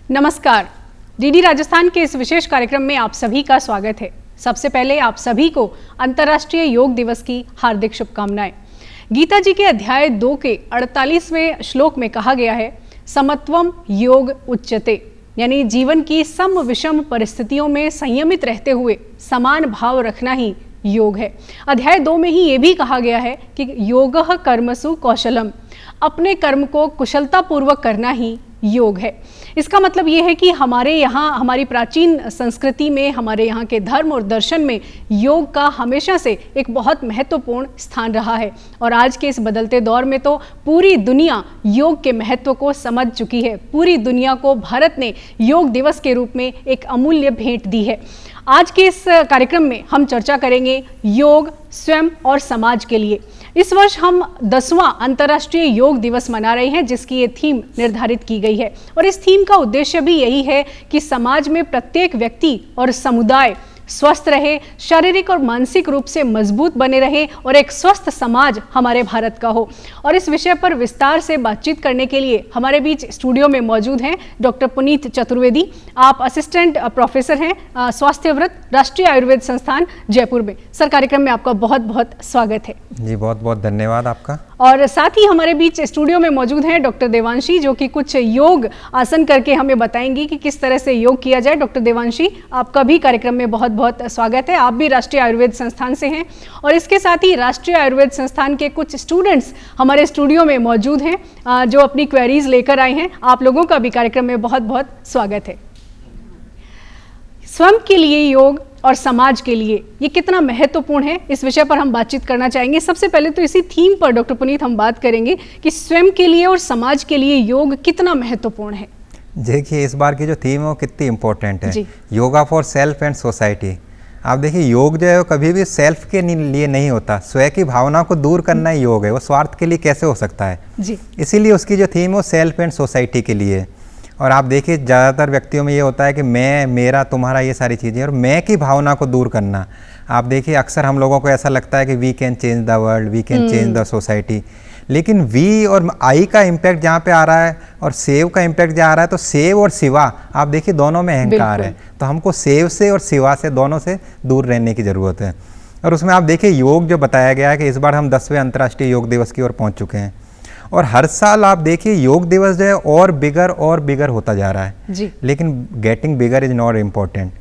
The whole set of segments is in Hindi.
नमस्कार, डीडी राजस्थान के इस विशेष कार्यक्रम में आप सभी का स्वागत है। सबसे पहले आप सभी को अंतर्राष्ट्रीय योग दिवस की हार्दिक शुभकामनाएं। गीता जी के अध्याय 2 के 48वें श्लोक में कहा गया है, समत्वम योग उच्यते, यानी जीवन की सम विषम परिस्थितियों में संयमित रहते हुए समान भाव रखना ही योग है। अध्याय 2 में ही ये भी कहा गया है कि योगः कर्मसु कौशलम, अपने कर्म को कुशलता पूर्वक करना ही योग है। इसका मतलब ये है कि हमारे यहाँ, हमारी प्राचीन संस्कृति में, हमारे यहाँ के धर्म और दर्शन में योग का हमेशा से एक बहुत महत्वपूर्ण स्थान रहा है। और आज के इस बदलते दौर में तो पूरी दुनिया योग के महत्व को समझ चुकी है। पूरी दुनिया को भारत ने योग दिवस के रूप में एक अमूल्य भेंट दी है। आज के इस कार्यक्रम में हम चर्चा करेंगे योग स्वयं और समाज के लिए। इस वर्ष हम 10वां अंतर्राष्ट्रीय योग दिवस मना रहे हैं, जिसकी ये थीम निर्धारित की गई है। और इस थीम का उद्देश्य भी यही है कि समाज में प्रत्येक व्यक्ति और समुदाय स्वस्थ रहे, शारीरिक और मानसिक रूप से मजबूत बने रहे और एक स्वस्थ समाज हमारे भारत का हो। और इस विषय पर विस्तार से बातचीत करने के लिए हमारे बीच स्टूडियो में मौजूद हैं डॉक्टर पुनीत चतुर्वेदी। आप असिस्टेंट प्रोफेसर हैं स्वास्थ्य व्रत, राष्ट्रीय आयुर्वेद संस्थान जयपुर में। सर, कार्यक्रम में आपका बहुत बहुत स्वागत है। जी, बहुत बहुत धन्यवाद आपका। और साथ ही हमारे बीच स्टूडियो में मौजूद हैं डॉक्टर देवांशी, जो कि कुछ योग आसन करके हमें बताएंगी कि किस तरह से योग किया जाए। डॉक्टर देवांशी, आपका भी कार्यक्रम में बहुत बहुत स्वागत है। आप भी राष्ट्रीय आयुर्वेद संस्थान से हैं और इसके साथ ही राष्ट्रीय आयुर्वेद संस्थान के कुछ स्टूडेंट्स हमारे स्टूडियो में मौजूद हैं, जो अपनी क्वेरीज लेकर आए हैं। आप लोगों का भी कार्यक्रम में बहुत बहुत स्वागत है। स्वयं के लिए योग और समाज के लिए ये कितना महत्वपूर्ण है, इस विषय पर हम बातचीत करना चाहेंगे। सबसे पहले तो इसी थीम पर डॉक्टर पुनीत हम बात करेंगे कि स्वयं के लिए और समाज के लिए योग कितना महत्वपूर्ण है। देखिए, इस बार की जो थीम है वो कितनी इम्पोर्टेंट है, yoga for self and society. आप देखिए, योग जो है वो कभी भी सेल्फ के लिए नहीं होता, स्वयं की भावना को दूर करना ही योग है। वो स्वार्थ के लिए कैसे हो सकता है जी। इसीलिए उसकी जो थीम है वो सेल्फ एंड सोसाइटी के लिए। और आप देखिए, ज़्यादातर व्यक्तियों में ये होता है कि मैं, मेरा, तुम्हारा, ये सारी चीज़ें, और मैं की भावना को दूर करना। आप देखिए, अक्सर हम लोगों को ऐसा लगता है कि we can change the world, we can change the society, लेकिन वी और आई का इम्पैक्ट जहाँ पे आ रहा है और सेव का इम्पैक्ट जहाँ आ रहा है, तो सेव और शिवा, आप देखिए दोनों में अहंकार है। तो हमको सेव से और शिवा से, दोनों से दूर रहने की ज़रूरत है। और उसमें आप देखिए, योग जो बताया गया है कि इस बार हम 10वें अंतर्राष्ट्रीय योग दिवस की ओर पहुँच चुके हैं। और हर साल आप देखिए, योग दिवस जो है और बिगर होता जा रहा है जी। लेकिन getting bigger is not important,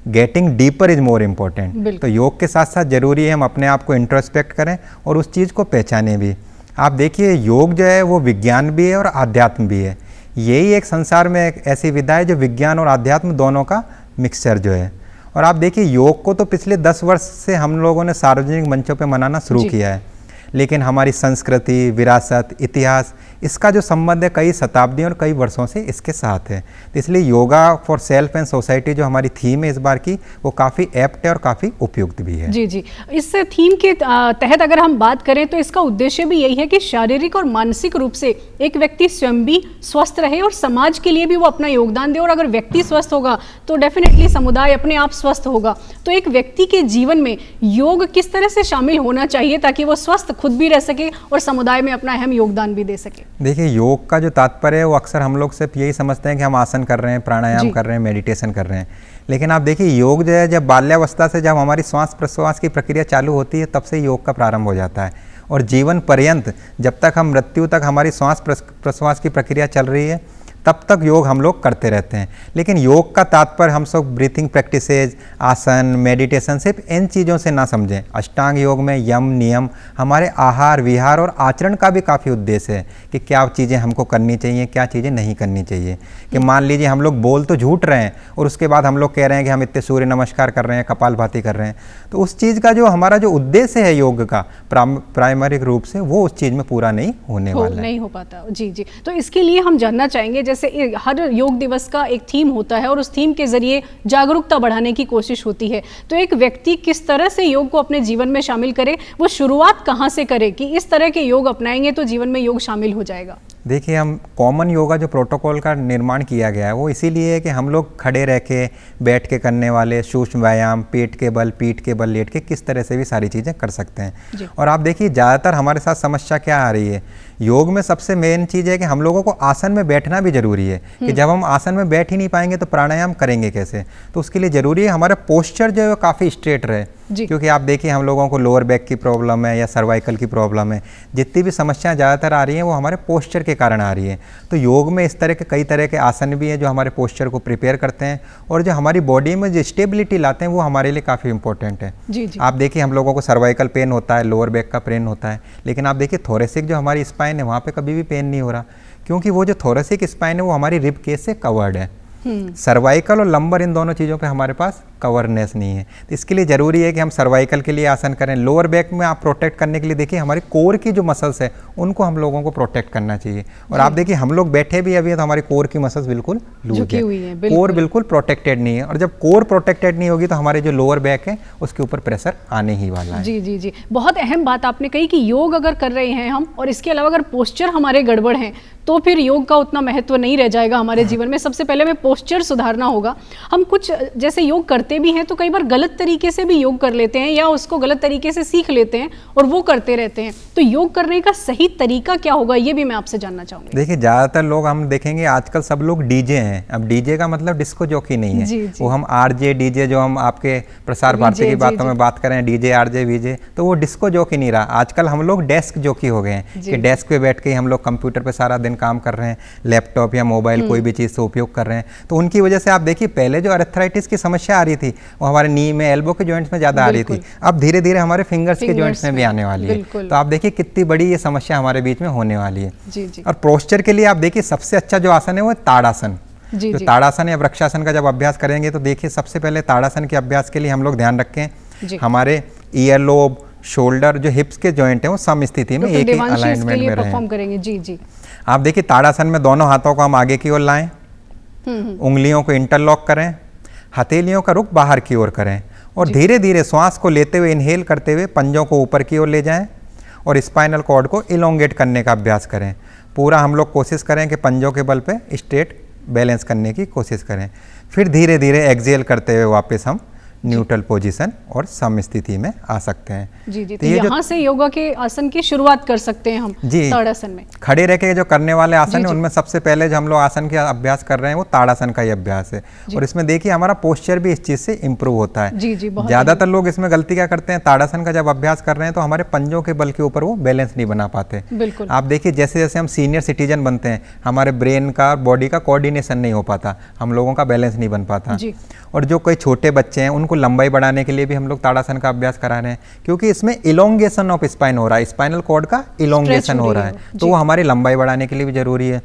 getting deeper is more important. तो योग के साथ साथ जरूरी है हम अपने आप को इंट्रोस्पेक्ट करें और उस चीज़ को पहचाने भी। आप देखिए, योग जो है वो विज्ञान भी है और आध्यात्म भी है। यही एक संसार में एक ऐसी विधा है जो विज्ञान और आध्यात्म दोनों का मिक्सचर जो है। और आप देखिए, योग को तो पिछले 10 वर्ष से हम लोगों ने सार्वजनिक मंचों पर मनाना शुरू किया है, लेकिन हमारी संस्कृति, विरासत, इतिहास, इसका जो संबंध है कई शताब्दियों और कई वर्षों से इसके साथ है। तो इसलिए yoga for self and society जो हमारी थीम है इस बार की, वो काफ़ी एप्ट है और काफ़ी उपयुक्त भी है। जी जी, इस थीम के तहत अगर हम बात करें तो इसका उद्देश्य भी यही है कि शारीरिक और मानसिक रूप से एक व्यक्ति स्वयं भी स्वस्थ रहे और समाज के लिए भी वो अपना योगदान दे। और अगर व्यक्ति स्वस्थ होगा तो डेफिनेटली समुदाय अपने आप स्वस्थ होगा। तो एक व्यक्ति के जीवन में योग किस तरह से शामिल होना चाहिए ताकि वो स्वस्थ खुद भी रह सके और समुदाय में अपना अहम योगदान भी दे सके। देखिए, योग का जो तात्पर्य है वो अक्सर हम लोग सिर्फ यही समझते हैं कि हम आसन कर रहे हैं, प्राणायाम कर रहे हैं, मेडिटेशन कर रहे हैं। लेकिन आप देखिए, योग जो है जब बाल्यावस्था से जब हमारी श्वास प्रश्वास की प्रक्रिया चालू होती है, तब से योग का प्रारंभ हो जाता है। और जीवन पर्यंत, जब तक हम मृत्यु तक हमारी श्वास प्रश्वास की प्रक्रिया चल रही है, तब तक योग हम लोग करते रहते हैं। लेकिन योग का तात्पर्य हम सब ब्रीथिंग प्रैक्टिसेज, आसन, मेडिटेशन, सिर्फ इन चीज़ों से ना समझें। अष्टांग योग में यम, नियम, हमारे आहार, विहार और आचरण का भी काफ़ी उद्देश्य है कि क्या चीज़ें हमको करनी चाहिए, क्या चीज़ें नहीं करनी चाहिए। कि मान लीजिए हम लोग बोल तो झूठ रहे हैं और उसके बाद हम लोग कह रहे हैं कि हम इतने सूर्य नमस्कार कर रहे हैं, कपालभाति कर रहे हैं, तो उस चीज़ का जो हमारा जो उद्देश्य है योग का प्राइमरिक रूप से, वो उस चीज़ में पूरा नहीं होने वाला है, नहीं हो पाता। जी जी, तो इसके लिए हम जानना चाहेंगे, जैसे हर योग दिवस का एक थीम होता है और उस थीम के जरिए जागरूकता बढ़ाने की कोशिश होती है, तो एक व्यक्ति किस तरह से योग को अपने जीवन में शामिल करे, वो शुरुआत कहाँ से करे कि इस तरह के योग अपनाएंगे तो जीवन में योग शामिल हो जाएगा। देखिए, हम कॉमन योगा जो प्रोटोकॉल का निर्माण किया गया है वो इसीलिए है कि हम लोग खड़े रह के, बैठ के करने वाले सूक्ष्म व्यायाम, पेट के बल, पीठ के बल, लेट के किस तरह से भी सारी चीज़ें कर सकते हैं। और आप देखिए ज़्यादातर हमारे साथ समस्या क्या आ रही है, योग में सबसे मेन चीज़ है कि हम लोगों को आसन में बैठना भी जरूरी है कि जब हम आसन में बैठ ही नहीं पाएंगे तो प्राणायाम करेंगे कैसे। तो उसके लिए ज़रूरी है हमारा पोस्चर जो है काफ़ी स्ट्रेट रहे, क्योंकि आप देखिए हम लोगों को लोअर बैक की प्रॉब्लम है या सर्वाइकल की प्रॉब्लम है, जितनी भी समस्याएं ज़्यादातर आ रही हैं वो हमारे पोस्चर के कारण आ रही है। तो योग में इस तरह के कई तरह के आसन भी हैं जो हमारे पोस्चर को प्रिपेयर करते हैं और जो हमारी बॉडी में जो स्टेबिलिटी लाते हैं वो हमारे लिए काफ़ी इंपॉर्टेंट है। आप देखिए हम लोगों को सर्वाइकल पेन होता है, लोअर बैक का पेन होता है, लेकिन आप देखिए थोरेसिक जो हमारी स्पाइन है वहाँ पे कभी भी पेन नहीं हो रहा, क्योंकि वो जो थोरेसिक स्पाइन है वो हमारी रिब केस से कवर्ड है। सर्वाइकल और लंबर इन दोनों चीज़ों पे हमारे पास कवरनेस नहीं है। तो इसके लिए ज़रूरी है कि हम सर्वाइकल के लिए आसन करें। लोअर बैक में आप प्रोटेक्ट करने के लिए देखिए हमारी कोर की जो मसल्स है उनको हम लोगों को प्रोटेक्ट करना चाहिए। और आप देखिए हम लोग बैठे भी अभी तो हमारी कोर की मसल्स बिल्कुल लूज है, कोर बिल्कुल प्रोटेक्टेड नहीं है। और जब कोर प्रोटेक्टेड नहीं होगी तो हमारे जो लोअर बैक है उसके ऊपर प्रेशर आने ही वाला है। जी जी जी, बहुत अहम बात आपने कही कि योग अगर कर रहे हैं हम और इसके अलावा अगर पोस्चर हमारे गड़बड़ हैं तो फिर योग का उतना महत्व नहीं रह जाएगा हमारे जीवन में। सबसे पहले हमें पोस्चर सुधारना होगा। हम कुछ जैसे योग करते भी हैं तो कई बार गलत तरीके से भी योग कर लेते हैं या उसको गलत तरीके से सीख लेते हैं और वो करते रहते हैं। तो योग करने का सही तरीका क्या होगा ये भी मैं आपसे जानना चाहूंगी। देखिए ज़्यादातर लोग हम देखेंगे आजकल सब लोग डीजे हैं। अब डीजे का मतलब डिस्को जॉकी नहीं है, वो हम आरजे डीजे जो हम आपके प्रसार भारती की बातों में बात करें, डीजे आरजे वीजे, तो वो डिस्को जॉकी नहीं रहा। आजकल हम लोग डेस्क जॉकी हो गए हैं कि डेस्क पे बैठ के हम लोग कंप्यूटर पे सारा दिन काम कर रहे हैं, लैपटॉप या मोबाइल कोई भी चीज़ से उपयोग कर रहे हैं। तो उनकी वजह से आप देखिए पहले जो अर्थराइटिस की समस्या आ रही थी वो हमारे नी में, एल्बो के जॉइंट्स में ज़्यादा आ रही थी, अब धीरे धीरे हमारे फिंगर्स के जॉइंट्स में भी आने वाली है। तो आप देखिए कितनी बड़ी ये समस्या हमारे बीच में होने वाली है। और पोस्चर के लिए आप देखिए सबसे अच्छा जो आसन है वो ताड़ासन। जो ताड़ासन या वृक्षासन का जब अभ्यास करेंगे तो देखिए सबसे पहले ताड़ासन के अभ्यास के लिए हम लोग ध्यान रखें हमारे ईयर लोब, शोल्डर, जो हिप्स के जॉइंट हैं वो सम स्थिति में एक ही अलाइनमेंट में रहें। जी जी, आप देखिए ताड़ासन में दोनों हाथों को हम आगे की ओर लाएं, उंगलियों को इंटरलॉक करें, हथेलियों का रुख बाहर की ओर करें और धीरे धीरे श्वास को लेते हुए इनहेल करते हुए पंजों को ऊपर की ओर ले जाएं और स्पाइनल कॉर्ड को इलोंगेट करने का अभ्यास करें। पूरा हम लोग कोशिश करें कि पंजों के बल पे स्ट्रेट बैलेंस करने की कोशिश करें। फिर धीरे धीरे एक्सेल करते हुए वापस हम न्यूट्रल पोजीशन और सम स्थिति में आ सकते हैं। जी जी, तो यहाँ से योगा के आसन की शुरुआत कर सकते हैं हम। जी, ताड़ासन में खड़े रह के जो करने वाले आसन है उनमें सबसे पहले जो हम लोग आसन के अभ्यास कर रहे हैं वो ताड़ासन का ही अभ्यास है। और इसमें देखिए हमारा पोस्चर भी इस चीज से इम्प्रूव होता है। जी जी, ज्यादातर लोग इसमें गलती क्या करते हैं, ताड़ासन का जब अभ्यास कर रहे हैं तो हमारे पंजों के बल के ऊपर वो बैलेंस नहीं बना पाते। बिल्कुल, आप देखिए जैसे जैसे हम सीनियर सिटीजन बनते हैं हमारे ब्रेन का, बॉडी का कोऑर्डिनेशन नहीं हो पाता, हम लोगों का बैलेंस नहीं बन पाता। और जो कोई छोटे बच्चे हैं उनको लंबाई बढ़ाने के लिए भी हम लोग ताड़ासन का अभ्यास करा रहे हैं, क्योंकि इसमें इलोंगेशन ऑफ स्पाइन हो रहा है, स्पाइनल कॉर्ड का इलोंगेशन हो रहा है, तो वो हमारी लंबाई बढ़ाने के लिए भी जरूरी है।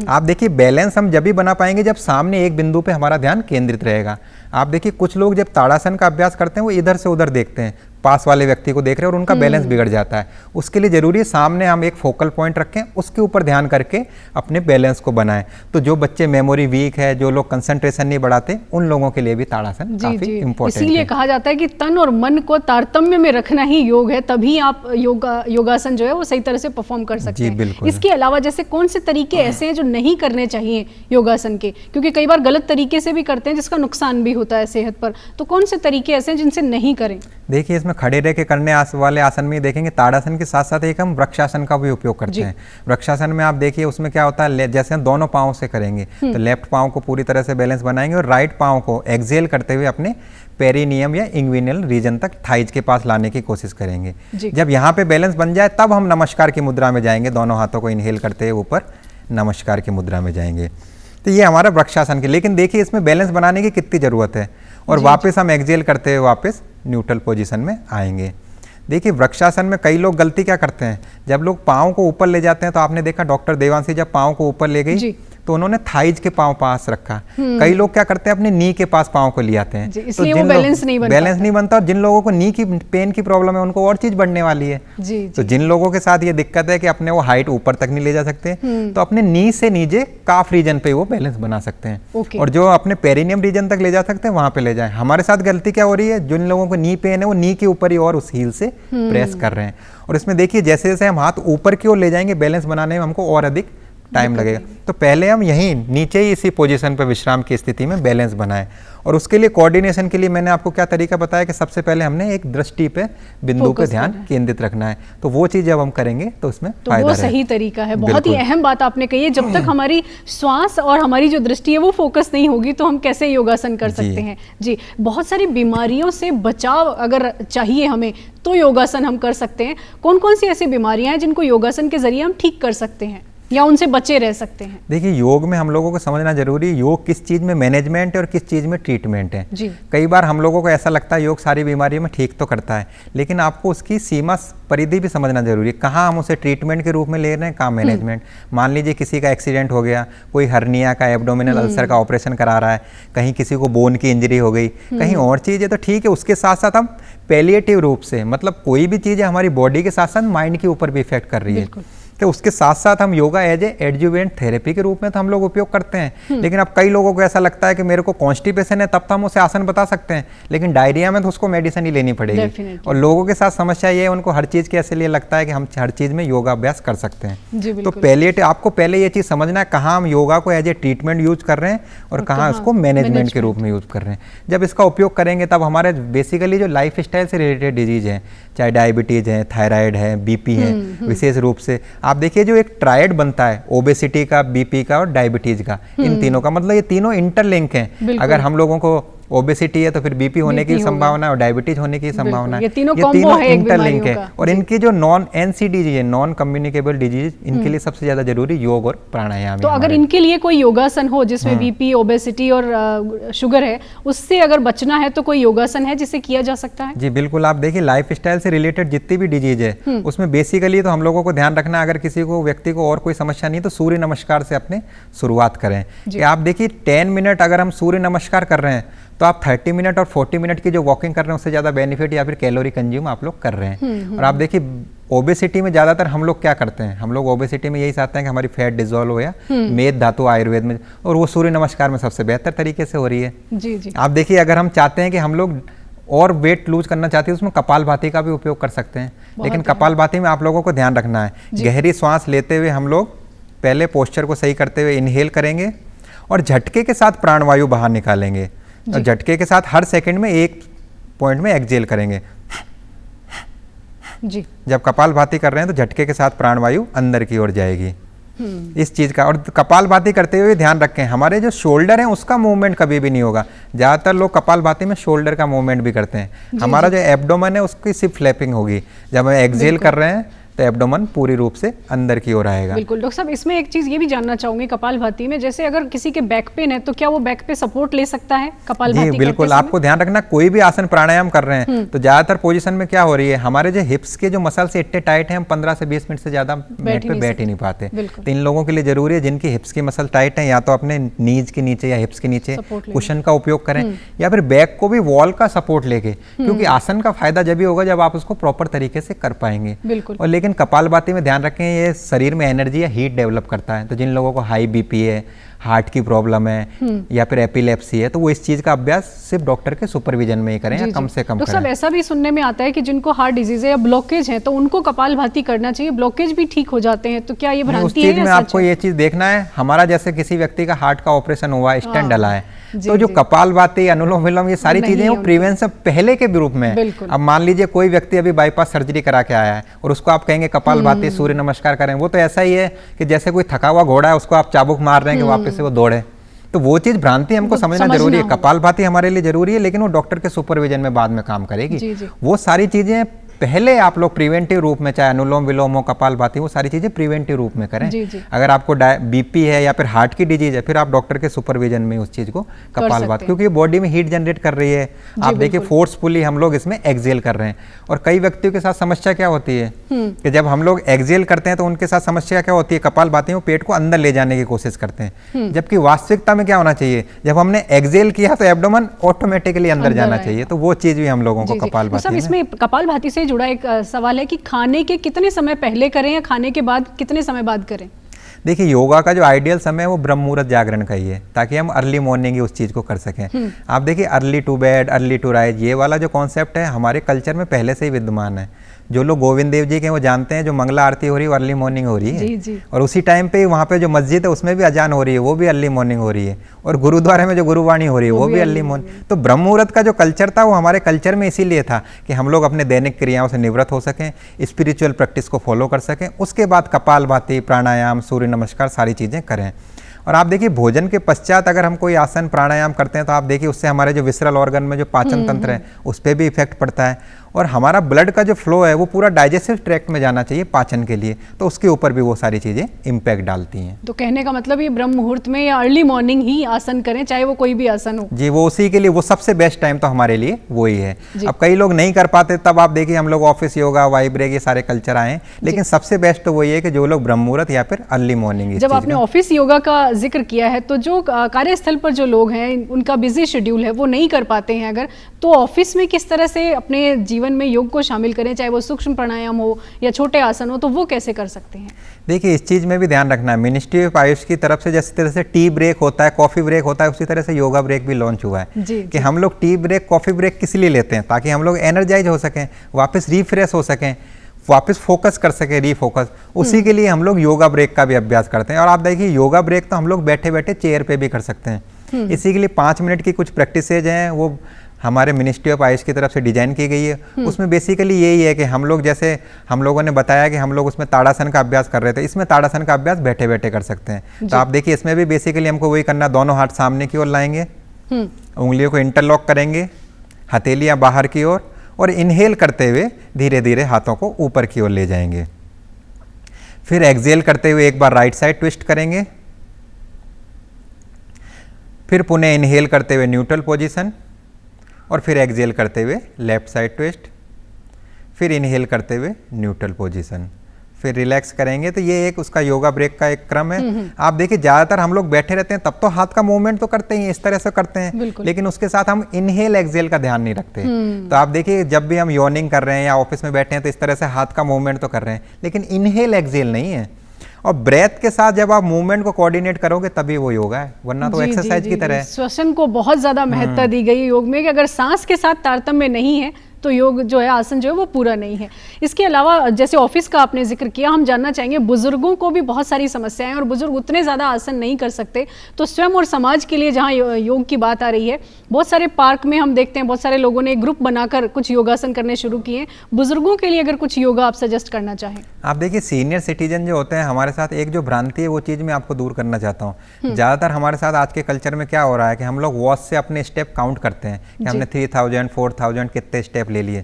आप देखिए बैलेंस हम जब भी बना पाएंगे जब सामने एक बिंदु पे हमारा ध्यान केंद्रित रहेगा। आप देखिए कुछ लोग जब ताड़ासन का अभ्यास करते हैं वो इधर से उधर देखते हैं, पास वाले व्यक्ति को देख रहे हैं और उनका बैलेंस बिगड़ जाता है। उसके लिए जरूरी है सामने हम एक फोकल पॉइंट रखें, उसके ऊपर ध्यान करके अपने बैलेंस को बनाएं। तो जो बच्चे मेमोरी वीक है, जो लोग कंसंट्रेशन नहीं बढ़ाते, उन लोगों के लिए भी ताड़ासन काफी इंपॉर्टेंट है। इसीलिए कहा जाता है कि तन और मन को तारतम्य में रखना ही योग है, तभी आप योगासन जो है वो सही तरह से परफॉर्म कर सकते हैं। बिल्कुल। इसके अलावा जैसे कौन से तरीके ऐसे हैं जो नहीं करने चाहिए योगासन के, क्योंकि कई बार गलत तरीके से भी करते हैं जिसका नुकसान भी होता है सेहत पर, तो कौन से तरीके ऐसे हैं जिनसे नहीं करें? देखिए इसमें खड़े रह के करने वाले आसन में देखेंगे ताड़ासन के साथ साथ एक हम वृक्षासन का भी उपयोग करते हैं। वृक्षासन में आप देखिए उसमें क्या होता है, जैसे हम दोनों पाँव से करेंगे तो लेफ्ट पाँव को पूरी तरह से बैलेंस बनाएंगे और राइट पाँव को एक्सेल करते हुए अपने पेरिनियम या इंग्विनल रीजन तक थाइज के पास लाने की कोशिश करेंगे। जब यहाँ पे बैलेंस बन जाए तब हम नमस्कार की मुद्रा में जाएंगे, दोनों हाथों को इनहेल करते हुए ऊपर नमस्कार की मुद्रा में जाएंगे। तो ये हमारा वृक्षासन के, लेकिन देखिए इसमें बैलेंस बनाने की कितनी जरूरत है और वापस हम एक्सेल करते हुए वापस न्यूट्रल पोजीशन में आएंगे। देखिए वृक्षासन में कई लोग गलती क्या करते हैं, जब लोग पाँव को ऊपर ले जाते हैं तो आपने देखा डॉक्टर देवांशी जब पाँव को ऊपर ले गई तो उन्होंने थाइज के पाँव पास रखा। कई लोग क्या करते हैं अपने नी के पास पाँव को ले आते हैं, इसलिए वो बैलेंस नहीं बनता और जिन लोगों को नी की पेन की प्रॉब्लम है उनको और चीज बढ़ने वाली है। तो जिन लोगों के साथ ये दिक्कत है कि अपने वो हाइट ऊपर तक नहीं ले जा सकते तो अपने नी से नीचे काफ रीजन पे वो बैलेंस बना सकते हैं और जो अपने पेरिनियम रीजन तक ले जा सकते हैं वहां पे ले जाएं। हमारे साथ गलती क्या हो रही है, जिन लोगों को नी पेन है वो नी के ऊपर ही और उस हील से प्रेस कर रहे हैं। और इसमें देखिए जैसे जैसे हम हाथ ऊपर की ओर ले जाएंगे बैलेंस बनाने में हमको और अधिक टाइम लगेगा। तो पहले हम यहीं नीचे ही इसी पोजीशन पर विश्राम की स्थिति में बैलेंस बनाएं, और उसके लिए कोऑर्डिनेशन के लिए मैंने आपको क्या तरीका बताया कि सबसे पहले हमने एक दृष्टि पे बिंदु पे ध्यान केंद्रित रखना है। तो वो चीज जब हम करेंगे तो उसमें फायदा वो सही तरीका है। बहुत ही अहम बात आपने कही है। जब तक हमारी श्वास और हमारी जो दृष्टि है वो फोकस नहीं होगी तो हम कैसे योगासन कर सकते हैं। जी, बहुत सारी बीमारियों से बचाव अगर चाहिए हमें तो योगासन हम कर सकते हैं। कौन कौन सी ऐसी बीमारियां हैं जिनको योगासन के जरिए हम ठीक कर सकते हैं या उनसे बचे रह सकते हैं? देखिए, योग में हम लोगों को समझना जरूरी है योग किस चीज़ में मैनेजमेंट है और किस चीज़ में ट्रीटमेंट है। जी। कई बार हम लोगों को ऐसा लगता है योग सारी बीमारियों में ठीक तो करता है, लेकिन आपको उसकी सीमा परिधि भी समझना जरूरी है। कहाँ हम उसे ट्रीटमेंट के रूप में ले रहे हैं, कहाँ मैनेजमेंट। मान लीजिए किसी का एक्सीडेंट हो गया, कोई हर्निया का, एब्डोमिनल अल्सर का ऑपरेशन करा रहा है, कहीं किसी को बोन की इंजरी हो गई, कहीं और चीज़ है, तो ठीक है, उसके साथ साथ हम पैलिएटिव रूप से, मतलब कोई भी चीज़ है हमारी बॉडी के साथ साथ माइंड के ऊपर भी इफेक्ट कर रही है, तो उसके साथ साथ हम yoga as a adjuvant therapy के रूप में तो हम लोग उपयोग करते हैं। लेकिन अब कई लोगों को ऐसा लगता है कि मेरे को कॉन्स्टिपेशन है तब तो हम उसे आसन बता सकते हैं, लेकिन डायरिया में तो उसको मेडिसिन ही लेनी पड़ेगी। और लोगों के साथ समस्या ये है, उनको हर चीज़ के ऐसे लिए लगता है कि हम हर चीज़ में योगा अभ्यास कर सकते हैं। तो पहले आपको पहले ये चीज़ समझना है कहाँ हम योगा को एज ए ट्रीटमेंट यूज कर रहे हैं और कहाँ उसको मैनेजमेंट के रूप में यूज कर रहे हैं। जब इसका उपयोग करेंगे तब हमारे बेसिकली जो लाइफ स्टाइल से रिलेटेड डिजीज है, चाहे डायबिटीज है, थायराइड है, बीपी है, विशेष रूप से आप देखिए जो एक ट्रायड बनता है ओबेसिटी का, बीपी का और डायबिटीज का, इन तीनों का मतलब ये तीनों इंटरलिंक हैं। अगर हम लोगों को ओबेसिटी है तो फिर बीपी होने की संभावना है और डायबिटीज होने की संभावना है। ये तीनों इंटरलिंक है। और इनकी जो नॉन NCD है, नॉन कम्युनिकेबल डिजीज, इनके लिए सबसे ज्यादा जरूरी योग और प्राणायाम। तो अगर इनके लिए कोई योगासन हो जिसमें बीपी, ओबेसिटी और शुगर है, उससे अगर बचना है तो कोई योगासन है जिसे किया जा सकता है? जी बिल्कुल। आप देखिए लाइफ स्टाइल से रिलेटेड जितनी भी डिजीज है उसमें बेसिकली तो हम लोगों को ध्यान रखना है, अगर किसी को व्यक्ति को और कोई समस्या नहीं तो सूर्य नमस्कार से अपने शुरुआत करें। कि आप देखिए 10 मिनट अगर हम सूर्य नमस्कार कर रहे हैं तो आप 30 मिनट और 40 मिनट की जो वॉकिंग कर रहे हैं उससे ज़्यादा बेनिफिट या फिर कैलोरी कंज्यूम आप लोग कर रहे हैं। और आप देखिए ओबेसिटी में ज़्यादातर हम लोग क्या करते हैं, हम लोग ओबेसिटी में यही चाहते हैं कि हमारी फैट डिजोल्व हो या मेद धातु आयुर्वेद में, और वो सूर्य नमस्कार में सबसे बेहतर तरीके से हो रही है। जी जी। आप देखिए अगर हम चाहते हैं कि हम लोग और वेट लूज करना चाहते हैं उसमें कपालभाति का भी उपयोग कर सकते हैं, लेकिन कपालभाति में आप लोगों को ध्यान रखना है, गहरी सांस लेते हुए हम लोग पहले पोस्चर को सही करते हुए इनहेल करेंगे और झटके के साथ प्राणवायु बाहर निकालेंगे और झटके के साथ हर सेकंड में एक पॉइंट में एक्सहेल करेंगे। जी। जब कपालभाति कर रहे हैं तो झटके के साथ प्राणवायु अंदर की ओर जाएगी। इस चीज का, और कपालभाति करते हुए ध्यान रखें हमारे जो शोल्डर है उसका मूवमेंट कभी भी नहीं होगा। ज्यादातर लोग कपालभाति में शोल्डर का मूवमेंट भी करते हैं। हमारा जो एब्डोमेन है उसकी सिर्फ फ्लैपिंग होगी। जब हम एक्सहेल कर रहे हैं तो एब्डोमेन पूरी रूप से अंदर की ओर आएगा। बिल्कुल डॉक्टर साहब, इसमें एक चीज ये भी जानना चाहूंगी कपालभाति में, जैसे अगर किसी के बैक पेन है तो क्या वो बैक पे सपोर्ट ले सकता है कपालभाति? जी बिल्कुल। आपको ध्यान रखना कोई भी आसन प्राणायाम कर रहे हैं तो ज्यादातर पोजीशन में क्या हो रही है, हमारे जो हिप्स के जो मसल्स इतने टाइट हैं हम 15 से 20 मिनट से ज्यादा मैट पे बैठ ही नहीं पाते। तो इन लोगों के लिए जरूरी है जिनकी हिप्स की मसल टाइट है या तो अपने नीज के नीचे या हिप्स के नीचे कुशन का उपयोग करें या फिर बैक को भी वॉल का सपोर्ट लेके, क्योंकि आसन का फायदा जब भी होगा जब आप उसको प्रॉपर तरीके से कर पाएंगे। और लेकिन कपालभाति में ध्यान रखें ये शरीर में एनर्जी या हीट डेवलप करता है। तो जिन लोगों को हाई बीपी है, हार्ट की प्रॉब्लम है या फिर एपिलेप्सी है तो वो इस चीज का अभ्यास सिर्फ डॉक्टर के सुपरविजन में ही करें या कम से कम करें। सब ऐसा भी सुनने में आता है कि जिनको हार्ट डिजीज है या ब्लॉकेज है तो उनको कपालभाति करना चाहिए, ब्लॉकेज भी ठीक हो जाते हैं, तो क्या ये भ्रांति है? उस चीज में आपको ये चीज देखना है, हमारा जैसे किसी व्यक्ति का हार्ट का ऑपरेशन हुआ, स्टेंट डला है, तो जो कपालभाति, अनुलोम विलोम, ये सारी चीजें वो प्रिवेंशन पहले के रूप में। अब मान लीजिए कोई व्यक्ति अभी बाईपास सर्जरी करा के आया है और उसको आप कहेंगे कपालभाति, सूर्य नमस्कार करें, वो तो ऐसा ही है कि जैसे कोई थका हुआ घोड़ा है उसको आप चाबुक मार रहे हैं कि वापस से वो दौड़े। तो वो चीज भ्रांति हमको समझना जरूरी है। कपालभाति हमारे लिए जरूरी है लेकिन वो डॉक्टर के सुपरविजन में बाद में काम करेगी। वो सारी चीजें पहले आप लोग प्रिवेंटिव रूप में, चाहे अनुलोम विलोम हो, कपालभाति, वो सारी चीजें प्रिवेंटिव रूप में करें। अगर आपको बीपी है या फिर हार्ट की डिजीज है फिर आप डॉक्टर के सुपरविजन में उस चीज को कपालभाति, क्योंकि बॉडी में हीट जनरेट कर रही है। आप देखिए फोर्सफुली हम लोग इसमें एक्सहेल कर रहे हैं। और कई व्यक्तियों के साथ समस्या क्या होती है कि जब हम लोग एक्सहेल करते हैं तो उनके साथ समस्या क्या होती है, कपालभाति में पेट को अंदर ले जाने की कोशिश करते हैं, जबकि वास्तविकता में क्या होना चाहिए, जब हमने एक्सहेल किया तो एब्डोमेन ऑटोमेटिकली अंदर जाना चाहिए। तो वो चीज भी हम लोगों को कपालभाति। इसमें कपालभाति से जुड़ा एक सवाल है कि खाने के कितने समय पहले करें या खाने के बाद कितने समय बाद करें? देखिए योगा का जो आइडियल समय है वो ब्रह्म मुहूर्त जागरण का ही है, ताकि हम अर्ली मॉर्निंग ही उस चीज को कर सकें। आप देखिए early to bed, early to rise, ये वाला जो कॉन्सेप्ट है हमारे कल्चर में पहले से ही विद्यमान है। जो लोग गोविंद देव जी के वो जानते हैं, जो मंगला आरती हो रही है वो अर्ली मॉर्निंग हो रही है। जी, जी। और उसी टाइम पे वहाँ पे जो मस्जिद है उसमें भी अजान हो रही है, वो भी अर्ली मॉर्निंग हो रही है। और गुरुद्वारे में जो गुरुवाणी हो रही है वो भी अर्ली मॉर्निंग। तो ब्रह्म मुहूर्त का जो कल्चर था वो हमारे कल्चर में इसीलिए था कि हम लोग अपने दैनिक क्रियाओं से निवृत्त हो सकें, स्पिरिचुअल प्रैक्टिस को फॉलो कर सकें, उसके बाद कपालभाति, प्राणायाम, सूर्य नमस्कार सारी चीज़ें करें। और आप देखिए भोजन के पश्चात अगर हम कोई आसन प्राणायाम करते हैं तो आप देखिए उससे हमारे जो विसरल ऑर्गन में जो पाचन तंत्र है उस पर भी इफेक्ट पड़ता है, और हमारा ब्लड का जो फ्लो है वो पूरा डाइजेस्टिव ट्रैक्ट में जाना चाहिए पाचन के लिए, तो उसके ऊपर भी वो सारी चीज़ें इम्पैक्ट डालती हैं। तो कहने का मतलब ये ब्रह्म मुहूर्त में या अर्ली मॉर्निंग ही आसन करें, चाहे वो कोई भी आसन हो। जी, वो उसी के लिए वो सबसे बेस्ट टाइम तो हमारे लिए वही है। अब कई लोग नहीं कर पाते, तब आप देखिए हम लोग ऑफिस योगा, वाइब्रेक ये सारे कल्चर आए, लेकिन सबसे बेस्ट तो वही है कि जो लोग ब्रह्म मुहूर्त या फिर अर्ली मॉर्निंग। जब आपने ऑफिस योगा का जिक्र किया है तो जो कार्यस्थल पर जो लोग हैं उनका बिजी शेड्यूल है वो नहीं कर पाते हैं, अगर तो ऑफिस में किस तरह से अपने जीवन में योग को शामिल करें, चाहे वो सूक्ष्म प्राणायाम हो या छोटे आसन हो, तो वो कैसे कर सकते हैं? देखिए इस चीज़ में भी ध्यान रखना है, मिनिस्ट्री ऑफ आयुष की तरफ से जिस तरह से टी ब्रेक होता है, कॉफ़ी ब्रेक होता है, उसी तरह से योगा ब्रेक भी लॉन्च हुआ है कि हम लोग टी ब्रेक, कॉफ़ी ब्रेक किस लिए लेते हैं, ताकि हम लोग एनर्जाइज हो सकें, वापस रिफ्रेश हो सकें, वापस फोकस कर सके, रीफोकस। उसी के लिए हम लोग योगा ब्रेक का भी अभ्यास करते हैं। और आप देखिए योगा ब्रेक तो हम लोग बैठे बैठे चेयर पे भी कर सकते हैं। इसी के लिए 5 मिनट की कुछ प्रैक्टिसेज हैं, वो हमारे मिनिस्ट्री ऑफ आयुष की तरफ से डिजाइन की गई है। उसमें बेसिकली यही है कि हम लोग, जैसे हम लोगों ने बताया कि हम लोग उसमें ताड़ासन का अभ्यास कर रहे थे, इसमें ताड़ासन का अभ्यास बैठे बैठे कर सकते हैं। तो आप देखिए इसमें भी बेसिकली हमको वही करना, दोनों हाथ सामने की ओर लाएंगे, उंगलियों को इंटरलॉक करेंगे, हथेलियां बाहर की ओर, और इनहेल करते हुए धीरे धीरे हाथों को ऊपर की ओर ले जाएंगे। फिर एक्सहेल करते हुए एक बार राइट साइड ट्विस्ट करेंगे, फिर पुनः इनहेल करते हुए न्यूट्रल पोजीशन, और फिर एक्सहेल करते हुए लेफ्ट साइड ट्विस्ट, फिर इनहेल करते हुए न्यूट्रल पोजीशन, फिर रिलैक्स करेंगे। तो ये एक उसका योगा ब्रेक का एक क्रम है। आप देखिए ज़्यादातर हम लोग बैठे रहते हैं तब तो हाथ का मूवमेंट तो करते ही इस तरह से करते हैं, लेकिन उसके साथ हम इनहेल एक्सहेल का ध्यान नहीं रखते। तो आप देखिए जब भी हम यॉर्निंग कर रहे हैं या ऑफिस में बैठे हैं तो इस तरह से हाथ का मूवमेंट तो कर रहे हैं, लेकिन इनहेल एक्सहेल नहीं है। और ब्रेथ के साथ जब आप मूवमेंट को कोऑर्डिनेट करोगे तभी वो योगा है, वरना तो एक्सरसाइज की तरह है। श्वसन को बहुत ज्यादा महत्ता दी गई योग में कि अगर सांस के साथ तारतम्य नहीं है तो योग जो है, आसन जो है वो पूरा नहीं है। इसके अलावा जैसे ऑफिस का आपने जिक्र किया, हम जानना चाहेंगे बुजुर्गों को भी बहुत सारी समस्याएं हैं और बुजुर्ग उतने ज़्यादा आसन नहीं कर सकते, तो स्वयं और समाज के लिए जहाँ योग की बात आ रही है, बहुत सारे पार्क में हम देखते हैं बहुत सारे लोगों ने ग्रुप बनाकर कुछ योगासन करने शुरू किए हैं। बुजुर्गों के लिए अगर कुछ योगा आप सजेस्ट करना चाहें? आप देखिए सीनियर सिटीजन जो होते हैं हमारे साथ, एक जो भ्रांति है वो चीज़ मैं आपको दूर करना चाहता हूँ। ज़्यादातर हमारे साथ आज के कल्चर में क्या हो रहा है कि हम लोग वॉच से अपने स्टेप काउंट करते हैं कि हमने 3000 4000 कितने स्टेप ले लिए,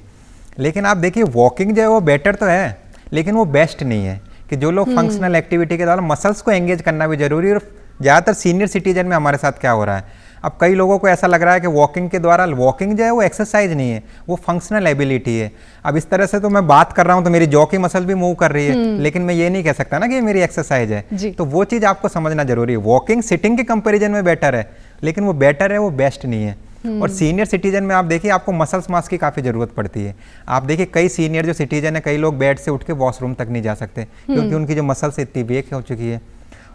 लेकिन आप देखिए वॉकिंग जो है वो बेटर तो है, लेकिन वो बेस्ट नहीं है। कि जो लोग फंक्शनल एक्टिविटी के द्वारा मसल्स को एंगेज करना भी जरूरी है। और ज़्यादातर सीनियर सिटीजन में हमारे साथ क्या हो रहा है, अब कई लोगों को ऐसा लग रहा है कि वॉकिंग के द्वारा, वॉकिंग जो है वो एक्सरसाइज नहीं है, वो फंक्शनल एबिलिटी है। अब इस तरह से तो मैं बात कर रहा हूँ तो मेरी जॉ की मसल भी मूव कर रही है, लेकिन मैं ये नहीं कह सकता ना कि ये मेरी एक्सरसाइज है। तो वो चीज़ आपको समझना जरूरी है। वॉकिंग सिटिंग के कंपेरिजन में बेटर है, लेकिन वो बेटर है, वो बेस्ट नहीं है। और सीनियर सिटीजन में आप देखिए आपको मसल्स मास की काफ़ी ज़रूरत पड़ती है। आप देखिए कई सीनियर जो सिटीजन है, कई लोग बेड से उठ के वॉशरूम तक नहीं जा सकते क्योंकि उनकी जो मसल्स इतनी वीक हो चुकी है।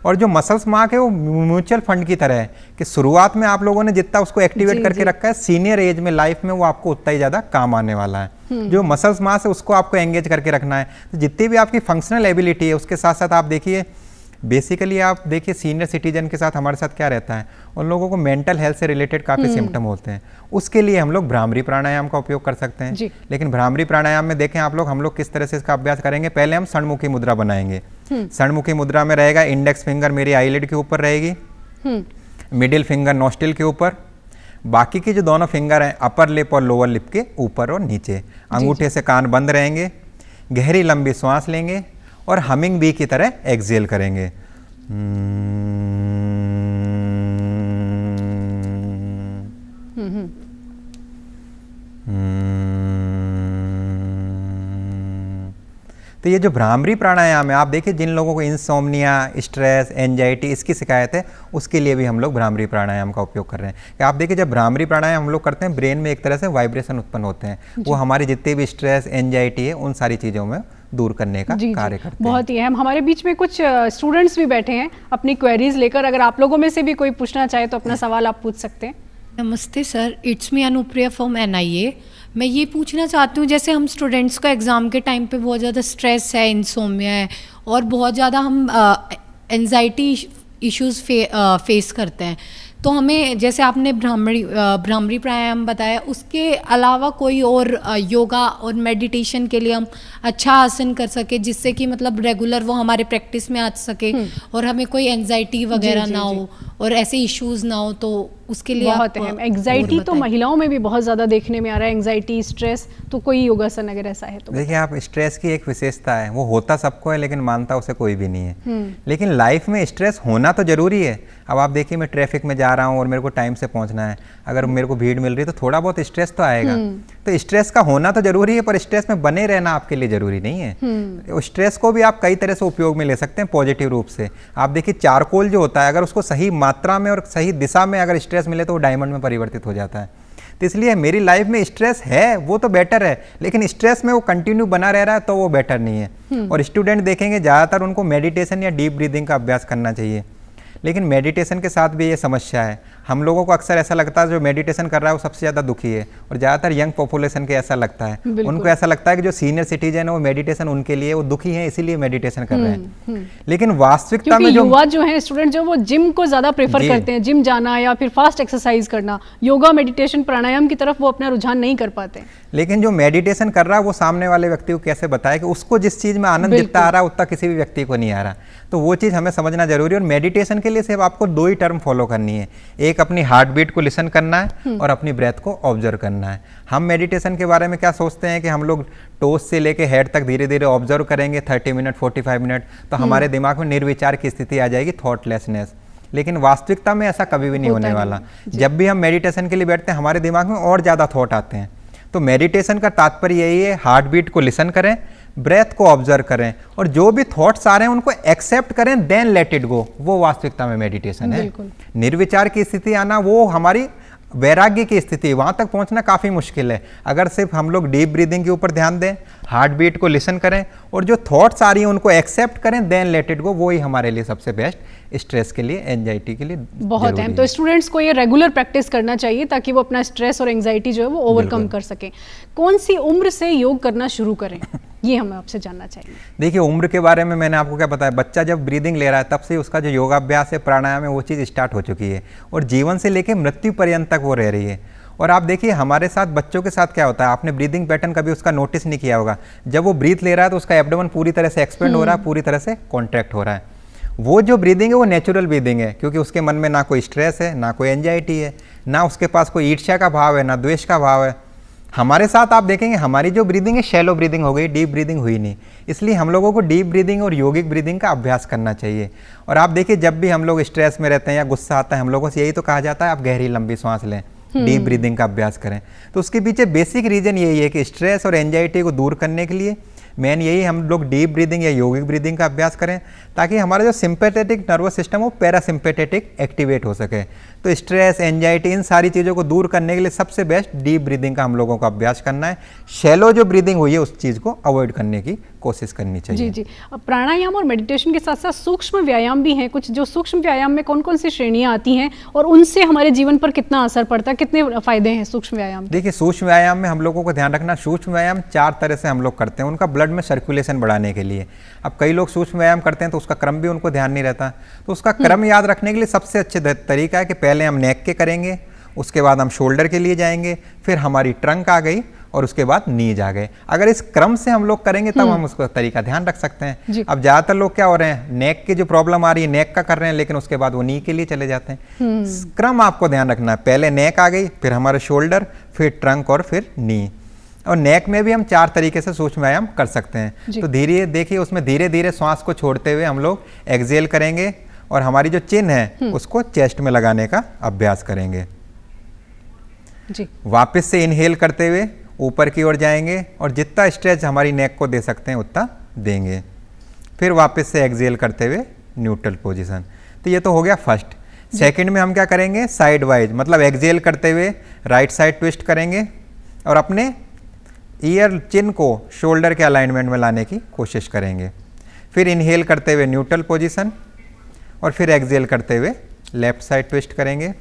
और जो मसल्स मार्क है वो म्यूचुअल फंड की तरह है कि शुरुआत में आप लोगों ने जितना उसको एक्टिवेट करके रखा है, सीनियर एज में लाइफ में वो आपको उतना ही ज़्यादा काम आने वाला है। जो मसल्स मास है उसको आपको एंगेज करके रखना है। तो जितनी भी आपकी फंक्शनल एबिलिटी है उसके साथ साथ आप देखिए बेसिकली आप देखिए सीनियर सिटीजन के साथ हमारे साथ क्या रहता है, उन लोगों को मेंटल हेल्थ से रिलेटेड काफ़ी सिम्टम होते हैं। उसके लिए हम लोग भ्रामरी प्राणायाम का उपयोग कर सकते हैं। लेकिन भ्रामरी प्राणायाम में देखें आप लोग, हम लोग किस तरह से इसका अभ्यास करेंगे। पहले हम षणमुखी मुद्रा बनाएंगे। षणमुखी मुद्रा में रहेगा इंडेक्स फिंगर मेरी आईलिड के ऊपर रहेगी, मिडिल फिंगर नोस्टिल के ऊपर, बाकी की जो दोनों फिंगर हैं अपर लिप और लोअर लिप के ऊपर और नीचे। अंगूठे से कान बंद रहेंगे, गहरी लंबी सांस लेंगे और हमिंग बी की तरह एक्सहेल करेंगे। तो ये जो भ्रामरी प्राणायाम है, आप देखिए जिन लोगों को इंसोम्निया, स्ट्रेस, एंजाइटी इसकी शिकायत है, उसके लिए भी हम लोग भ्रामरी प्राणायाम का उपयोग कर रहे हैं। कि आप देखिए जब भ्रामरी प्राणायाम हम लोग करते हैं, ब्रेन में एक तरह से वाइब्रेशन उत्पन्न होते हैं, वो हमारी जितनी भी स्ट्रेस, एंजाइटी है उन सारी चीज़ों में दूर करने का कार्य करते हैं। बहुत ही अहम। हमारे बीच में कुछ स्टूडेंट्स भी बैठे हैं अपनी क्वेरीज लेकर, अगर आप लोगों में से भी कोई पूछना चाहे तो अपना सवाल आप पूछ सकते हैं। नमस्ते sir, it's me Anupriya from NIA। मैं ये पूछना चाहती हूँ, जैसे हम स्टूडेंट्स को एग्ज़ाम के टाइम पे बहुत ज़्यादा स्ट्रेस है, इंसोम्निया है और बहुत ज़्यादा हम एंजाइटी इश्यूज़ फेस करते हैं, तो हमें जैसे आपने भ्रामरी प्राणायाम बताया, उसके अलावा कोई और योगा और मेडिटेशन के लिए हम अच्छा आसन कर सके जिससे कि मतलब रेगुलर वो हमारे प्रैक्टिस में आ सके और हमें कोई एंजाइटी वगैरह ना हो और ऐसे इश्यूज ना हो, तो उसके लिए बहुत अहम एंजाइटी तो महिलाओं में भी बहुत ज़्यादा देखने में आ रहा है, एंजाइटी स्ट्रेस, तो कोई योगासन अगर ऐसा है तो देखिए आप, स्ट्रेस की एक विशेषता है, वो होता सबको है लेकिन मानता उसे कोई भी नहीं है। लेकिन लाइफ में स्ट्रेस होना तो जरूरी है। अब आप देखिए, मैं ट्रैफिक में जा रहा हूँ और मेरे को टाइम से पहुँचना है, अगर मेरे को भीड़ मिल रही है तो थोड़ा बहुत स्ट्रेस तो आएगा। तो स्ट्रेस का होना तो जरूरी है, पर स्ट्रेस में बने रहना आपके लिए जरूरी नहीं है। स्ट्रेस को भी आप कई तरह से उपयोग में ले सकते हैं पॉजिटिव रूप से। आप देखिए, चारकोल जो होता है, अगर उसको सही मात्रा में और सही दिशा में अगर स्ट्रेस मिले तो वो डायमंड में परिवर्तित हो जाता है। तो इसलिए मेरी लाइफ में स्ट्रेस है वो तो बेटर है, लेकिन स्ट्रेस में वो कंटिन्यू बना रह रहा है तो वो बेटर नहीं है। और स्टूडेंट देखेंगे ज़्यादातर उनको मेडिटेशन या डीप ब्रीदिंग का अभ्यास करना चाहिए, लेकिन मेडिटेशन के साथ भी ये समस्या है। हम लोगों को अक्सर ऐसा लगता है जो मेडिटेशन कर रहा है वो सबसे ज़्यादा दुखी है, और ज़्यादातर यंग पॉपुलेशन के ऐसा लगता है, उनको ऐसा लगता है कि जो सीनियर सिटीजन है वो मेडिटेशन उनके लिए, वो दुखी है इसीलिए मेडिटेशन कर रहे हैं। लेकिन वास्तविकता में जो युवा जो है, स्टूडेंट जो, वो जिम को ज़्यादा प्रेफर करते हैं, जिम जाना या फिर फास्ट एक्सरसाइज करना, योगा मेडिटेशन प्राणायाम की तरफ वो अपना रुझान नहीं कर पाते। लेकिन जो मेडिटेशन कर रहा है वो सामने वाले व्यक्ति को कैसे बताए कि उसको जिस चीज़ में आनंद जितना आ रहा है उतना किसी भी व्यक्ति को नहीं आ रहा, तो वो चीज़ हमें समझना जरूरी है। और मेडिटेशन के लिए सिर्फ आपको 2 ही टर्म फॉलो करनी है, एक अपनी हार्ट बीट को लिसन करना है और अपनी ब्रेथ को ऑब्जर्व करना है। हम मेडिटेशन के बारे में क्या सोचते हैं कि हम लोग टोस से लेके हेड तक धीरे धीरे ऑब्जर्व करेंगे 30 मिनट 45 मिनट, तो हमारे दिमाग में निर्विचार की स्थिति आ जाएगी, थॉटलेसनेस। लेकिन वास्तविकता में ऐसा कभी भी नहीं होने वाला। जब भी हम मेडिटेशन के लिए बैठते हैं हमारे दिमाग में और ज़्यादा थॉट आते हैं। तो मेडिटेशन का तात्पर्य यही है, हार्ट बीट को लिसन करें, ब्रेथ को ऑब्जर्व करें और जो भी थॉट्स आ रहे हैं उनको एक्सेप्ट करें, देन लेट इट गो। वो वास्तविकता में मेडिटेशन है। निर्विचार की स्थिति आना वो हमारी वैराग्य की स्थिति, वहां तक पहुंचना काफी मुश्किल है। अगर सिर्फ हम लोग डीप ब्रीदिंग के ऊपर ध्यान दें, हार्ट बीट को लिसन करें और जो थॉट्स आ रही हैं उनको एक्सेप्ट करें, देन लेट इट गो, वो ही हमारे लिए सबसे बेस्ट स्ट्रेस के लिए, एंजाइटी के लिए बहुत अहम। तो स्टूडेंट्स को ये रेगुलर प्रैक्टिस करना चाहिए ताकि वो अपना स्ट्रेस और एंजाइटी जो है वो ओवरकम कर सकें। कौन सी उम्र से योग करना शुरू करें, ये हमें आपसे जानना चाहिए। देखिए, उम्र के बारे में मैंने आपको क्या बताया, बच्चा जब ब्रीदिंग ले रहा है तब से उसका जो योगाभ्यास है, प्राणायाम है, वो चीज़ स्टार्ट हो चुकी है और जीवन से लेकर मृत्यु पर्यंत तक वो रह रही है। और आप देखिए हमारे साथ बच्चों के साथ क्या होता है, आपने ब्रीदिंग पैटर्न कभी उसका नोटिस नहीं किया होगा। जब वो ब्रीथ ले रहा है तो उसका एब्डोमेन पूरी तरह से एक्सपेंड हो रहा है, पूरी तरह से कॉन्ट्रैक्ट हो रहा है। वो जो ब्रीदिंग है वो नेचुरल ब्रीदिंग है, क्योंकि उसके मन में ना कोई स्ट्रेस है, ना कोई एंजाइटी है, ना उसके पास कोई ईर्ष्या का भाव है, ना द्वेष का भाव है। हमारे साथ आप देखेंगे हमारी जो ब्रीदिंग है शैलो ब्रीदिंग हो गई, डीप ब्रीदिंग हुई नहीं। इसलिए हम लोगों को डीप ब्रीदिंग और योगिक ब्रीदिंग का अभ्यास करना चाहिए। और आप देखिए, जब भी हम लोग स्ट्रेस में रहते हैं या गुस्सा आता है, हम लोगों से यही तो कहा जाता है आप गहरी लंबी सांस लें, डीप ब्रीदिंग का अभ्यास करें। तो उसके पीछे बेसिक रीजन यही है कि स्ट्रेस और एंजाइटी को दूर करने के लिए मेन यही हम लोग डीप ब्रीदिंग या योगिक ब्रीदिंग का अभ्यास करें, ताकि हमारा जो सिंपैथेटिक नर्वस सिस्टम हो पैरासिम्पैथेटिक एक्टिवेट हो सके। तो स्ट्रेस, एंजाइटी, इन सारी चीज़ों को दूर करने के लिए सबसे बेस्ट डीप ब्रीदिंग का हम लोगों को अभ्यास करना है। शैलो जो ब्रीदिंग हुई है उस चीज़ को अवॉइड करने की कोशिश करनी चाहिए। जी। अब प्राणायाम और मेडिटेशन के साथ साथ सूक्ष्म व्यायाम भी हैं कुछ, जो सूक्ष्म व्यायाम में कौन कौन सी श्रेणियां आती हैं और उनसे हमारे जीवन पर कितना असर पड़ता है, कितने फायदे हैं सूक्ष्म व्यायाम? देखिए, सूक्ष्म व्यायाम में हम लोगों को ध्यान रखना, सूक्ष्म व्यायाम 4 तरह से हम लोग करते हैं उनका ब्लड में सर्कुलेशन बढ़ाने के लिए। अब कई लोग सूक्ष्म व्यायाम करते हैं तो उसका क्रम भी उनको ध्यान नहीं रहता, तो उसका क्रम याद रखने के लिए सबसे अच्छे तरीका है कि पहले हम नेक के करेंगे, उसके बाद हम शोल्डर के लिए जाएंगे, फिर हमारी ट्रंक आ गई और उसके बाद नीज आ गए। अगर इस क्रम से हम लोग करेंगे तब हम उसका तरीका ध्यान रख सकते हैं। अब ज्यादातर लोग क्या हो रहे हैं, नेक की जो प्रॉब्लम आ रही है नेक का कर रहे हैं, लेकिन उसके बाद वो नी के लिए चले जाते हैं। क्रम आपको ध्यान रखना है, पहले नेक आ गई, फिर हमारे शोल्डर, फिर ट्रंक और फिर नी। और नेक में भी हम 4 तरीके से सूक्ष्म व्यायाम कर सकते हैं। तो धीरे देखिए, उसमें धीरे धीरे श्वास को छोड़ते हुए हम लोग एक्सहेल करेंगे और हमारी जो चिन है उसको चेस्ट में लगाने का अभ्यास करेंगे। जी। वापस से इनहेल करते हुए ऊपर की ओर जाएंगे और जितना स्ट्रेच हमारी नेक को दे सकते हैं उतना देंगे, फिर वापस से एक्सहेल करते हुए न्यूट्रल पोजीशन। तो ये तो हो गया फर्स्ट। सेकंड में हम क्या करेंगे, साइड वाइज, मतलब एक्सहेल करते हुए राइट साइड ट्विस्ट करेंगे और अपने ईयर चिन को शोल्डर के अलाइनमेंट में लाने की कोशिश करेंगे। फिर इनहेल करते हुए न्यूट्रल पोजीशन और फिर एक्सहेल करते हुए लेफ्ट साइड ट्विस्ट करेंगे,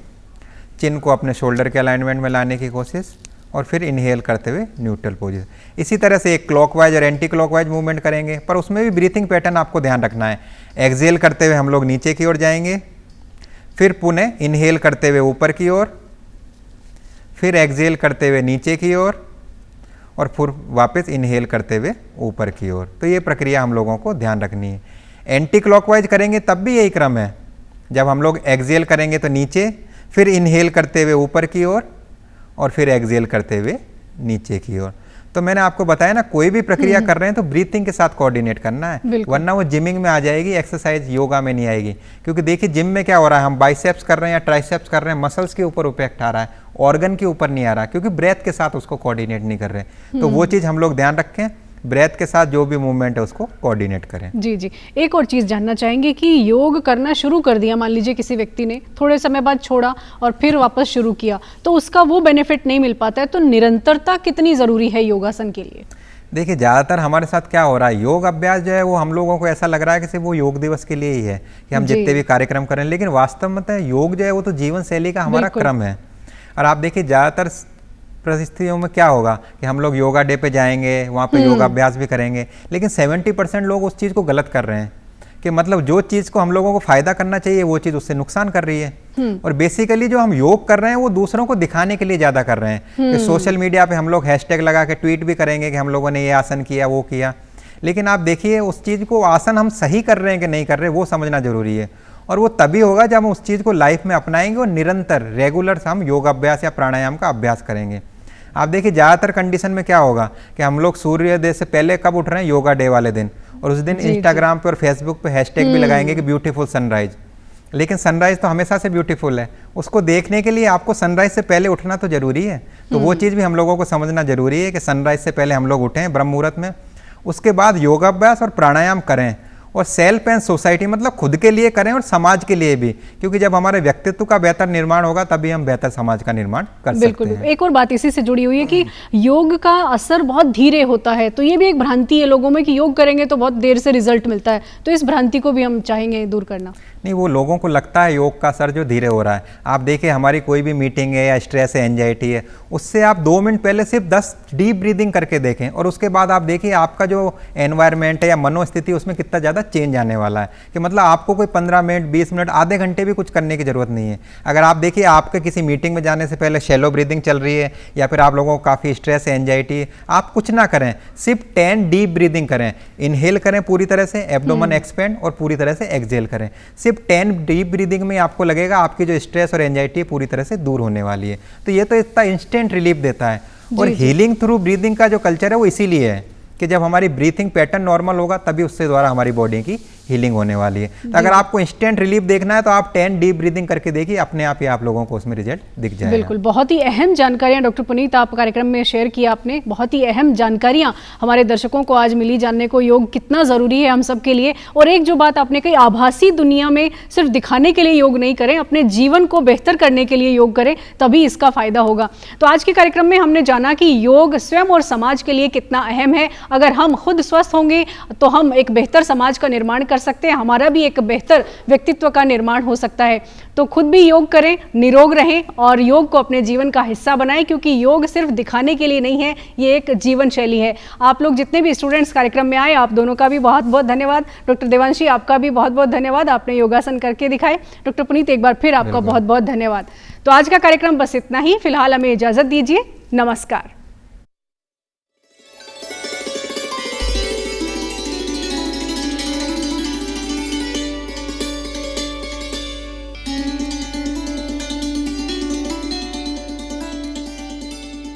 चिन को अपने शोल्डर के अलाइनमेंट में लाने की कोशिश और फिर इनहेल करते हुए न्यूट्रल पोजीशन। इसी तरह से एक क्लॉकवाइज और एंटी क्लॉकवाइज मूवमेंट करेंगे, पर उसमें भी ब्रीथिंग पैटर्न आपको ध्यान रखना है। एक्सहेल करते हुए हम लोग नीचे की ओर जाएंगे, फिर पुनः इनहेल करते हुए ऊपर की ओर, फिर एक्सहेल करते हुए नीचे की ओर, और फिर वापस इनहेल करते हुए ऊपर की ओर। तो ये प्रक्रिया हम लोगों को ध्यान रखनी है। एंटी क्लॉकवाइज करेंगे तब भी यही क्रम है। जब हम लोग एक्सहेल करेंगे तो नीचे, फिर इनहेल करते हुए ऊपर की ओर, और फिर एक्सहेल करते हुए नीचे की ओर। तो मैंने आपको बताया ना, कोई भी प्रक्रिया कर रहे हैं तो ब्रीथिंग के साथ कोऑर्डिनेट करना है, वरना वो जिमिंग में आ जाएगी, एक्सरसाइज योगा में नहीं आएगी। क्योंकि देखिए जिम में क्या हो रहा है, हम बाइसेप्स कर रहे हैं या ट्राइसेप्स कर रहे हैं, मसल्स के ऊपर इफेक्ट आ रहा है, ऑर्गन के ऊपर नहीं आ रहा, क्योंकि ब्रेथ के साथ उसको कोऑर्डिनेट नहीं कर रहे। तो वो चीज़ हम लोग ध्यान रखें, ब्रेथ के साथ जो भी मूवमेंट है उसको कोऑर्डिनेट करें। जी जी, एक और चीज़ जानना चाहेंगे कि योग करना शुरू कर दिया, मान लीजिए किसी व्यक्ति ने थोड़े समय बाद छोड़ा और फिर वापस शुरू किया, तो उसका वो बेनिफिट नहीं मिल पाता है, तो निरंतरता कितनी ज़रूरी है योगासन के लिए? देखिए ज़्यादातर हमारे साथ क्या हो रहा है, योग अभ्यास जो है वो हम लोगों को ऐसा लग रहा है कि सिर्फ वो योग दिवस के लिए ही है कि हम जितने भी कार्यक्रम करें, लेकिन वास्तव में तो योग जो है वो तो जीवन शैली का हमारा क्रम है। और आप देखिए ज़्यादातर परिस्थितियों में क्या होगा कि हम लोग योगा डे पे जाएंगे, वहाँ पे योगाभ्यास भी करेंगे, लेकिन 70% लोग उस चीज़ को गलत कर रहे हैं कि मतलब जो चीज़ को हम लोगों को फ़ायदा करना चाहिए वो चीज़ उससे नुकसान कर रही है। और बेसिकली जो हम योग कर रहे हैं वो दूसरों को दिखाने के लिए ज़्यादा कर रहे हैं कि सोशल मीडिया पे हम लोग हैशटैग लगा के ट्वीट भी करेंगे कि हम लोगों ने ये आसन किया, वो किया, लेकिन आप देखिए उस चीज़ को, आसन हम सही कर रहे हैं कि नहीं कर रहे, वो समझना जरूरी है। और वो तभी होगा जब हम उस चीज़ को लाइफ में अपनाएंगे और निरंतर रेगुलर हम योगाभ्यास या प्राणायाम का अभ्यास करेंगे। आप देखिए ज़्यादातर कंडीशन में क्या होगा कि हम लोग सूर्योदय से पहले कब उठ रहे हैं, योगा डे वाले दिन, और उस दिन इंस्टाग्राम पे और फेसबुक पे हैशटैग भी लगाएंगे कि ब्यूटीफुल सनराइज। लेकिन सनराइज तो हमेशा से ब्यूटीफुल है, उसको देखने के लिए आपको सनराइज से पहले उठना तो जरूरी है। तो वो चीज़ भी हम लोगों को समझना जरूरी है कि सनराइज से पहले हम लोग उठें ब्रह्म मुहूर्त में, उसके बाद योगाभ्यास और प्राणायाम करें, और सेल्फ एंड सोसाइटी मतलब खुद के लिए करें और समाज के लिए भी, क्योंकि जब हमारे व्यक्तित्व का बेहतर निर्माण होगा तभी हम बेहतर समाज का निर्माण कर सकते हैं। एक और बात इसी से जुड़ी हुई है कि योग का असर बहुत धीरे होता है, तो ये भी एक भ्रांति है लोगों में कि योग करेंगे तो बहुत देर से रिजल्ट मिलता है, तो इस भ्रांति को भी हम चाहेंगे दूर करना। नहीं, वो लोगों को लगता है योग का असर जो धीरे हो रहा है। आप देखिए हमारी कोई भी मीटिंग है या स्ट्रेस है, एंजाइटी है, उससे आप 2 मिनट पहले सिर्फ 10 डीप ब्रीदिंग करके देखें, और उसके बाद आप देखिए आपका जो एनवायरनमेंट है या मनोस्थिति उसमें कितना ज़्यादा चेंज आने वाला है कि मतलब आपको कोई 15 मिनट, 20 मिनट, आधे घंटे भी कुछ करने की जरूरत नहीं है। अगर आप देखिए आपके किसी मीटिंग में जाने से पहले शैलो ब्रीदिंग चल रही है या फिर आप लोगों को काफ़ी स्ट्रेस है, एंजाइटी है, आप कुछ ना करें, सिर्फ 10 डीप ब्रीदिंग करें, इनहेल करें पूरी तरह से, एब्डोमेन एक्सपेंड, और पूरी तरह से एक्सहेल करें। सिर्फ 10 डीप ब्रीदिंग में आपको लगेगा आपकी जो स्ट्रेस और एंजाइटी पूरी तरह से दूर होने वाली है। तो ये तो इतना इंस्टेंट रिलीफ देता है। और हीलिंग थ्रू ब्रीदिंग का जो कल्चर है वो इसीलिए है कि जब हमारी ब्रीथिंग पैटर्न नॉर्मल होगा तभी उससे द्वारा हमारी बॉडी की हीलिंग होने वाली है। तो अगर आपको इंस्टेंट रिलीफ देखना है तो आप 10 डीप ब्रीदिंग करके देखिए, अपने आप ही आप लोगों को उसमें रिजल्ट दिख जाएगा। बिल्कुल, बहुत ही अहम जानकारियां डॉक्टर पुनीत आप कार्यक्रम में शेयर किया आपने, बहुत ही अहम जानकारियां हमारे दर्शकों को आज मिली जानने को, योग कितना ज़रूरी है हम सब के लिए। और एक जो बात आपने कही, आभासी दुनिया में सिर्फ दिखाने के लिए योग नहीं करें, अपने जीवन को बेहतर करने के लिए योग करें, तभी इसका फायदा होगा। तो आज के कार्यक्रम में हमने जाना कि योग स्वयं और समाज के लिए कितना अहम है। अगर हम खुद स्वस्थ होंगे तो हम एक बेहतर समाज का निर्माण कर सकते हैं, हमारा भी एक बेहतर व्यक्तित्व का निर्माण हो सकता है। तो खुद भी योग करें, निरोग रहें और योग को अपने जीवन का हिस्सा बनाएं, क्योंकि योग सिर्फ दिखाने के लिए नहीं है, ये एक जीवन शैली है। आप लोग जितने भी स्टूडेंट्स कार्यक्रम में आए, आप दोनों का भी बहुत बहुत धन्यवाद। डॉक्टर देवांशी, आपका भी बहुत बहुत धन्यवाद, आपने योगासन करके दिखाए। डॉक्टर पुनीत, एक बार फिर आपका बहुत बहुत धन्यवाद। तो आज का कार्यक्रम बस इतना ही, फिलहाल हमें इजाजत दीजिए, नमस्कार।